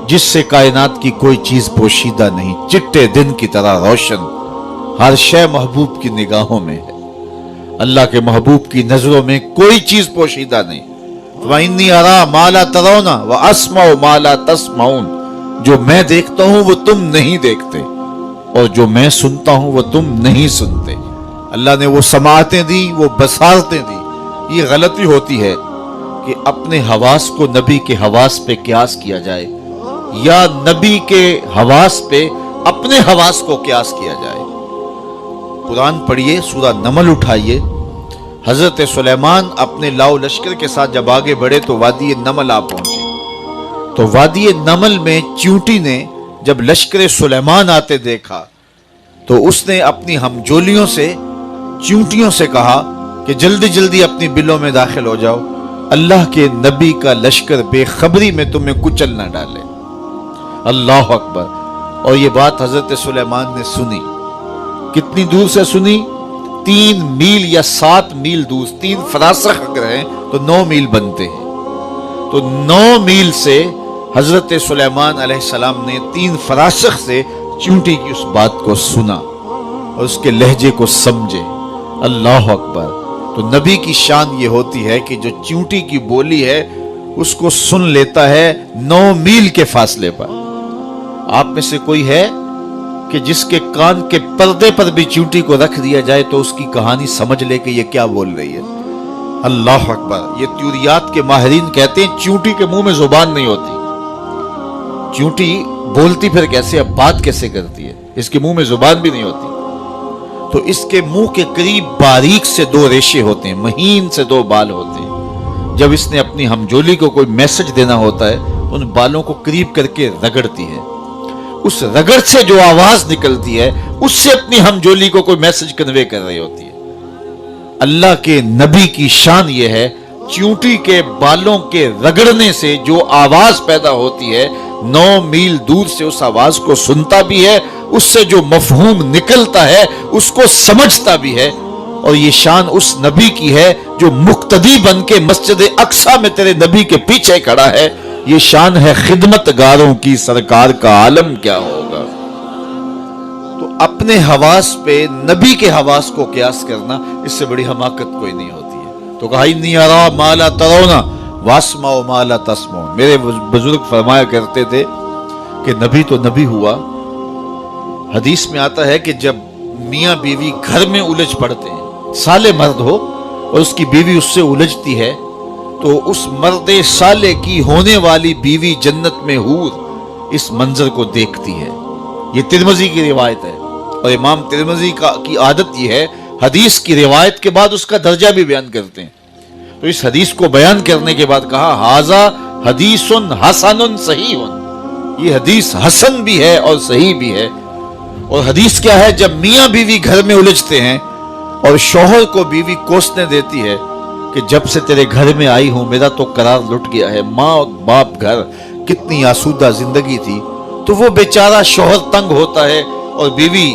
جس سے کائنات کی کوئی چیز پوشیدہ نہیں، چٹے دن کی طرح روشن، ہر شے محبوب کی نگاہوں میں ہے۔ اللہ کے محبوب کی نظروں میں کوئی چیز پوشیدہ نہیں۔ وَإِنِّي أَرَىٰ مَا لَا تَرَوْنَ وَأَسْمَعُ مَا لَا تَسْمَعُونَ، جو میں دیکھتا ہوں وہ تم نہیں دیکھتے، اور جو میں سنتا ہوں وہ تم نہیں سنتے۔ اللہ نے وہ سماعتیں دی، وہ بصارتیں دی۔ یہ غلطی ہوتی ہے کہ اپنے حواس کو نبی کے حواس پہ قیاس کیا جائے، یا نبی کے حواس پہ اپنے حواس کو قیاس کیا جائے۔ قرآن پڑھیے، سورہ نمل اٹھائیے۔ حضرت سلیمان اپنے لاؤ لشکر کے ساتھ جب آگے بڑھے تو وادی نمل آ پہنچے، تو وادی نمل میں چیونٹی نے جب لشکر سلیمان آتے دیکھا تو اس نے اپنی ہمجولیوں سے، چیونٹیوں سے کہا کہ جلدی جلدی اپنی بلوں میں داخل ہو جاؤ، اللہ کے نبی کا لشکر بے خبری میں تمہیں کچل نہ ڈالے۔ اللہ اکبر۔ اور یہ بات حضرت سلیمان نے سنی۔ کتنی دور سے سنی؟ 3 میل یا 7 میل دور، 3 فراسخ اگر ہیں تو 9 میل بنتے ہیں۔ تو 9 میل سے حضرت سلیمان علیہ السلام نے 3 فراسخ سے چیونٹی کی اس بات کو سنا اور اس کے لہجے کو سمجھے۔ اللہ اکبر۔ تو نبی کی شان یہ ہوتی ہے کہ جو چیونٹی کی بولی ہے اس کو سن لیتا ہے 9 میل کے فاصلے پر۔ آپ میں سے کوئی ہے کہ جس کے کان کے پردے پر بھی چیونٹی کو رکھ دیا جائے تو اس کی کہانی سمجھ لے کہ یہ کیا بول رہی ہے؟ اللہ اکبر۔ یہ تیوریات کے ماہرین کہتے ہیں چیونٹی کے منہ میں زبان نہیں ہوتی۔ چیونٹی بولتی پھر کیسے، اب بات کیسے کرتی ہے؟ اس کے منہ میں زبان بھی نہیں ہوتی۔ تو اس کے منہ کے قریب باریک سے 2 ریشے ہوتے ہیں، مہین سے 2 بال ہوتے ہیں۔ جب اس نے اپنی ہمجولی کو کوئی میسج دینا ہوتا ہے ان بالوں کو قریب کر کے رگڑتی ہے، اس رگڑ سے جو آواز نکلتی ہے اس سے اپنی ہمجولی کو کوئی میسج کنوے کر رہی ہوتی ہے۔ اللہ کے نبی کی شان یہ ہے، چیونٹی کے بالوں کے رگڑنے سے جو آواز پیدا ہوتی ہے 9 میل دور سے اس آواز کو سنتا بھی ہے، اس سے جو مفہوم نکلتا ہے اس کو سمجھتا بھی ہے۔ اور یہ شان اس نبی کی ہے جو مقتدی بن کے مسجد اقصی میں تیرے نبی کے پیچھے کھڑا ہے۔ یہ شان ہے خدمت گاروں کی، سرکار کا عالم کیا ہوگا۔ تو اپنے حواس پہ نبی کے حواس کو قیاس کرنا، اس سے بڑی حماقت کوئی نہیں ہوتی ہے۔ تو کہا انی ارا ما لا ترون واسمع ما لا تسمعون۔ میرے بزرگ فرمایا کرتے تھے کہ نبی تو نبی ہوا۔ حدیث میں آتا ہے کہ جب میاں بیوی گھر میں الجھ پڑتے ہیں، سالے مرد ہو اور اس کی بیوی اس سے الجھتی ہے، تو اس مرد سالے کی ہونے والی بیوی جنت میں حور اس منظر کو دیکھتی ہے۔ یہ ترمذی کی روایت ہے، اور امام ترمذی کی عادت یہ ہے حدیث کی روایت کے بعد اس کا درجہ بھی بیان کرتے ہیں۔ تو اس حدیث کو بیان کرنے کے بعد کہا ھذا حدیث حسن صحیح، یہ حدیث حسن بھی ہے اور صحیح بھی ہے۔ اور حدیث کیا ہے؟ جب میاں بیوی گھر میں الجھتے ہیں اور شوہر کو بیوی کوسنے دیتی ہے کہ جب سے تیرے گھر میں آئی ہوں میرا تو قرار لٹ گیا ہے، ماں باپ گھر، کتنی آسودہ زندگی تھی، تو وہ بیچارہ شوہر تنگ ہوتا ہے اور بیوی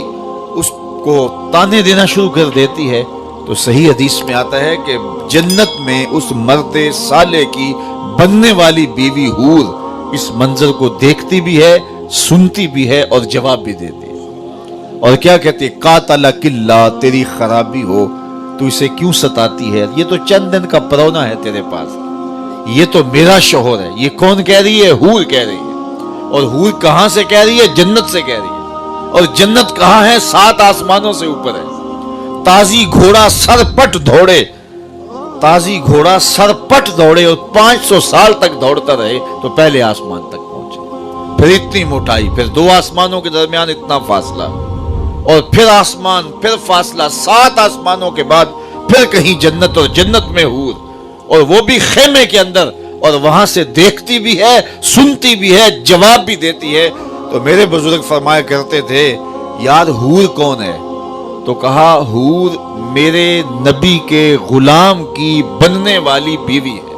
اس کو تانے دینا شروع کر دیتی ہے۔ تو صحیح حدیث میں آتا ہے کہ جنت میں اس مرد صالح کی بننے والی بیوی حور اس منظر کو دیکھتی بھی ہے، سنتی بھی ہے اور جواب بھی دیتی ہے۔ اور کیا کہتے ہیں؟ قاتلک اللہ، تیری خرابی ہو، تو اسے کیوں ستاتی ہے؟ یہ تو چند دن کا پرونا ہے تیرے پاس، یہ تو میرا شوہر ہے۔ یہ کون کہہ رہی ہے؟ حور کہہ رہی ہے۔ اور حور کہاں سے کہہ رہی ہے؟ جنت سے کہہ رہی ہے۔ اور جنت کہاں ہے؟ 7 آسمانوں سے اوپر ہے۔ تازی گھوڑا سر پٹ دوڑے، تازی گھوڑا سر پٹ دوڑے اور 500 سال تک دوڑتا رہے تو پہلے آسمان تک پہنچے۔ پھر اتنی موٹائی، پھر 2 آسمانوں کے درمیان اتنا فاصلہ، اور پھر آسمان، پھر فاصلہ، 7 آسمانوں کے بعد پھر کہیں جنت، اور جنت میں حور، اور وہ بھی خیمے کے اندر، اور وہاں سے دیکھتی بھی ہے، سنتی بھی ہے، جواب بھی دیتی ہے۔ تو میرے بزرگ فرمایا کرتے تھے یار حور کون ہے؟ تو کہا حور میرے نبی کے غلام کی بننے والی بیوی ہے۔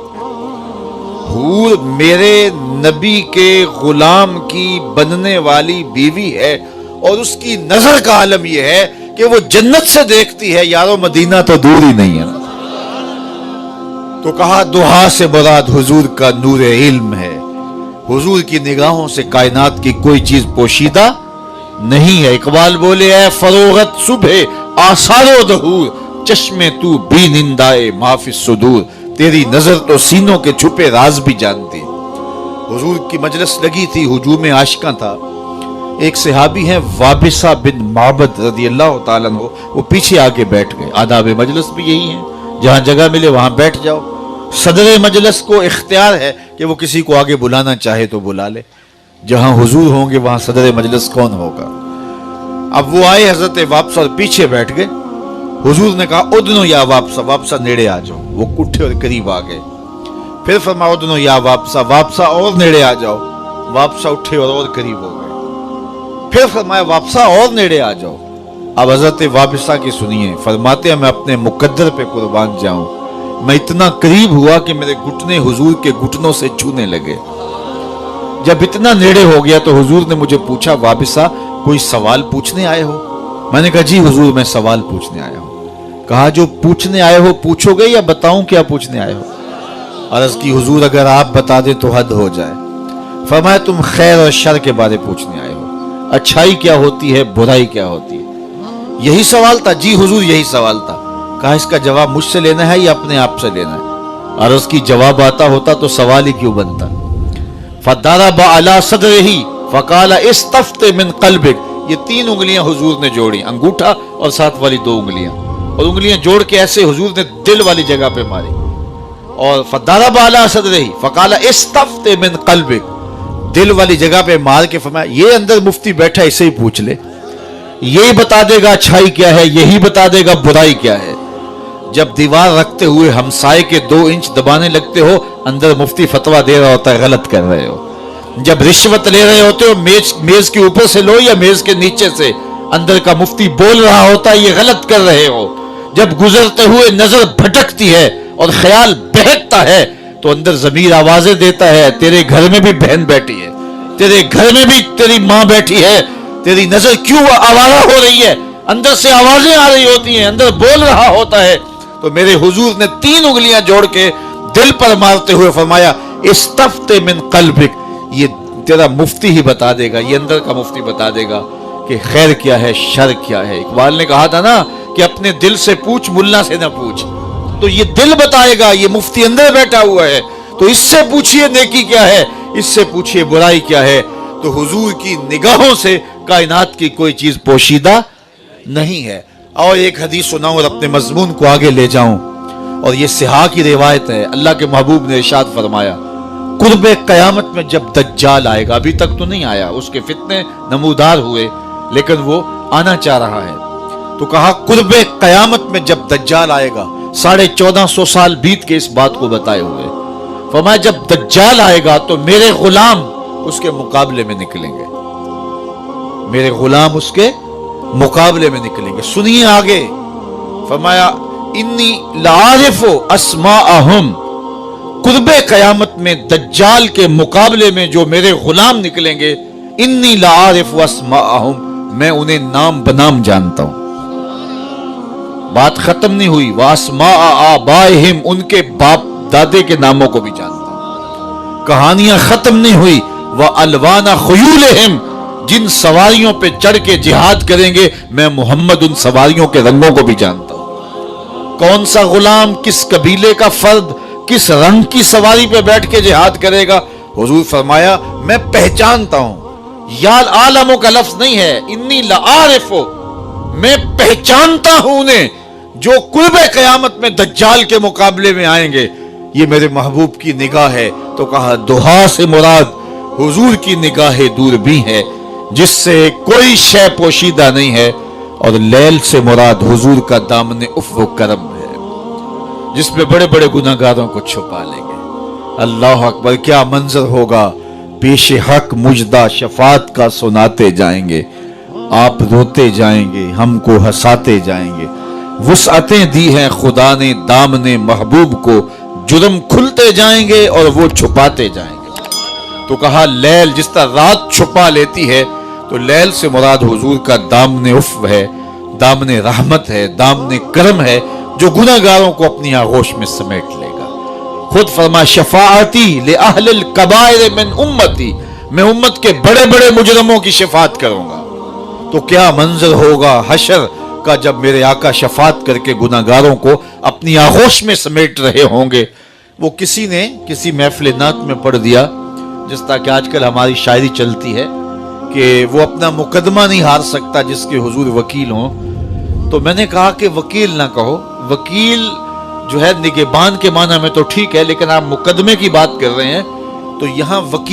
حور میرے نبی کے غلام کی بننے والی بیوی ہے، اور اس کی نظر کا عالم یہ ہے کہ وہ جنت سے دیکھتی ہے، یارو مدینہ تو دور ہی نہیں ہے۔ تو کہا دعا سے مراد حضور کا نور علم ہے، हुजूर की निगाहों से कायनात की कोई चीज पोशीदा नहीं है। इकबाल बोले, ऐ फरोगत सुबह आसारो दहूर, चश्मे तू भी निंदाए माफिस सुदूर, तेरी नजर तो सीनों के छुपे राज भी जानती। हुजूर की मजलिस लगी थी, हुजूम आशिका था। एक सहाबी हैं वाबिसा बिन माबद रदियल्लाहु ताला अन्हु, वो पीछे आके बैठ गए। आदाब मजलिस भी यही है, जहां जगह मिले वहां बैठ जाओ। सदर मजलिस को इख्तियार है कि वो किसी को आगे बुलाना चाहे तो बुला ले। जहां हुजूर होंगे वहां सदर मजलिस कौन होगा। अब वो आए हजरत वापसा और पीछे बैठ गए। हुजूर ने कहा, उदनो या वापसा, वापसा नेड़े आ जाओ। वो उठे और करीब आ गए। फिर फरमाया, उदनो या वापसा, वापसा और नेड़े आ जाओ। वापसा उठे और करीब हो गए। फिर फरमाया, वापसा और नेड़े आ जाओ। अब हजरत वापसा की सुनिए, फरमाते हैं, मैं अपने मुकद्दर पे कुर्बान जाऊं, मैं इतना करीब हुआ कि मेरे घुटने हुजूर के घुटनों से छूने लगे। जब इतना नेड़े हो गया तो हुजूर ने मुझे पूछा, वाबिसा कोई सवाल पूछने आए हो? मैंने कहा, जी हुजूर मैं सवाल पूछने आया हूं। कहा, जो पूछने आए हो पूछोगे या बताऊं क्या पूछने आए हो? अर्ज की, हुजूर अगर आप बता दें तो हद हो जाए। फरमाया, तुम खैर और शर के बारे पूछने आए हो, अच्छाई क्या होती है, बुराई क्या होती है, यही सवाल था? जी हुजूर यही सवाल था। कहा, इसका जवाब मुझसे लेना है या अपने आप से लेना है? अर्ज की, जवाब आता होता तो सवाल ही क्यों बनता। फदरबा अला सदरिही फकाला इस्तफ्ते मिन क़ल्बिक, ये 3 उंगलियां हुजूर ने जोड़ी, अंगूठा और साथ वाली 2 उंगलियां, और उंगलियां जोड़ के ऐसे हुजूर ने दिल वाली जगह पे मारी। और फदरबा अला सदरिही फकाला इस्तफ्ते मिन क़ल्बिक, दिल वाली जगह पे मार के फरमाया, ये अंदर मुफ्ती बैठा, इसे ही पूछ ले, यही बता देगा अच्छाई क्या है, यही बता देगा बुराई क्या है। जब दीवार रखते हुए हमसाए के 2 इंच दबाने लगते हो, अंदर मुफ्ती फतवा दे रहा होता है, गलत कर रहे हो। जब रिश्वत ले रहे होते हो, मेज के ऊपर से लो या मेज के नीचे से, अंदर का मुफ्ती बोल रहा होता है, ये गलत कर रहे हो। जब गुजरते हुए नजर भटकती है और ख्याल बहकता है, तो अंदर ज़मीर आवाजें देता है, तेरे घर में भी बहन बैठी है, तेरे घर में भी तेरी माँ बैठी है, तेरी नजर क्यों आवारा हो रही है, अंदर से आवाजें आ रही होती हैं, अंदर बोल रहा होता है। तो मेरे हुजूर ने 3 उंगलियां जोड़ के दिल पर मारते हुए फरमाया, इस्तफ्ते मिन क़ल्बिक, ये तेरा मुफ्ती ही बता देगा, ये अंदर का मुफ्ती बता देगा कि खैर क्या है, शर क्या है। इकबाल ने कहा था ना कि अपने दिल से पूछ, मुल्ला से ना पूछ। तो ये दिल बताएगा, ये मुफ्ती अंदर बैठा हुआ है, तो इससे पूछिए नेकी क्या है, इससे पूछिए बुराई क्या है। तो हुजूर की निगाहों से कायनात की कोई चीज पोशीदा नहीं है। और एक हदीस सुनाऊं और अपने मजमून को आगे ले जाऊं, और ये सिहा की रिवायत है। अल्लाह के महबूब ने इरशाद फरमाया, कुर्बे कयामत में जब दज्जाल आएगा, अभी तक तो नहीं आया, उसके फितने नमूदार हुए, लेकिन वो आना चाह रहा है। तो कहा, कुर्बे कयामत में जब दज्जाल आएगा, 1450 साल बीत के इस बात को बताए हुए, फरमाया जब दज्जाल आएगा तो मेरे गुलाम उसके मुकाबले में निकलेंगे, मेरे गुलाम उसके मुकाबले में निकलेंगे। सुनिए आगे, फरमाया, इन्नी लारिफो अस्माअहुम, कुर्बे कयामत में दज्जाल के मुकाबले में जो मेरे गुलाम निकलेंगे, इन्नी लारिफो अस्माअहुम, मैं उन्हें नाम बनाम जानता हूं। बात खत्म नहीं हुई, वास्माअ आबाइहिम, उनके बाप दादे के नामों को भी जानता हूं। कहानियां खत्म नहीं हुई, व अलवाना खुयूलहिम, जिन सवारियों पे चढ़ के जिहाद करेंगे, मैं मोहम्मद उन सवारियों के रंगों को भी जानता हूं। कौन सा गुलाम, किस कबीले का फर्द, किस रंग की सवारी पे बैठ के जिहाद करेगा, हुजूर फरमाया मैं पहचानता हूं। याल आलमों का लफ्ज नहीं है, इन्नी लारिफो, मैं पहचानता हूं उन्हें जो कुर्बे कयामत में दज्जाल के मुकाबले में आएंगे। ये मेरे महबूब की निगाह है। तो कहा, दुहा से मुराद हुजूर की निगाह दूरबीं है, जिससे कोई शय पोशीदा नहीं है, और लैल से मुराद हुजूर का दामने उफ़्व करम है, जिसमें बड़े बड़े गुनाहगारों को छुपा लेंगे। अल्लाह अकबर, क्या मंजर होगा, पेश हक मुजदा शफात का सुनाते जाएंगे, आप रोते जाएंगे, हमको हंसाते जाएंगे। वुसअतें दी हैं खुदा ने दामने महबूब को, जुर्म खुलते जाएंगे और वो छुपाते जाएंगे। तो कहा, लैल जिस तरह रात छुपा लेती है, तो लैल से मुराद हुजूर का दामने उफ़्व है, दामने रहमत है, दामने करम है, जो गुनाहगारों को अपनी आगोश में समेट लेगा। खुद फरमा शफाअती लिअहल कबाइर मिन उम्मती, मैं उम्मत के बड़े बड़े मुजरमों की शफात करूंगा। तो क्या मंजर होगा हशर का जब मेरे आका शफात करके गुनाहगारों को अपनी आगोश में समेट रहे होंगे। वो किसी ने किसी महफिल नात में पढ़ दिया, जिस तरह कि आजकल हमारी शायरी चलती है कि वो अपना मुकदमा नहीं हार सकता जिसके हुजूर वकील हों। तो मैंने कहा कि वकील ना कहो, वकील जो है निगहबान के माना में तो ठीक है, लेकिन आप मुकदमे की बात कर रहे हैं तो यहां वकील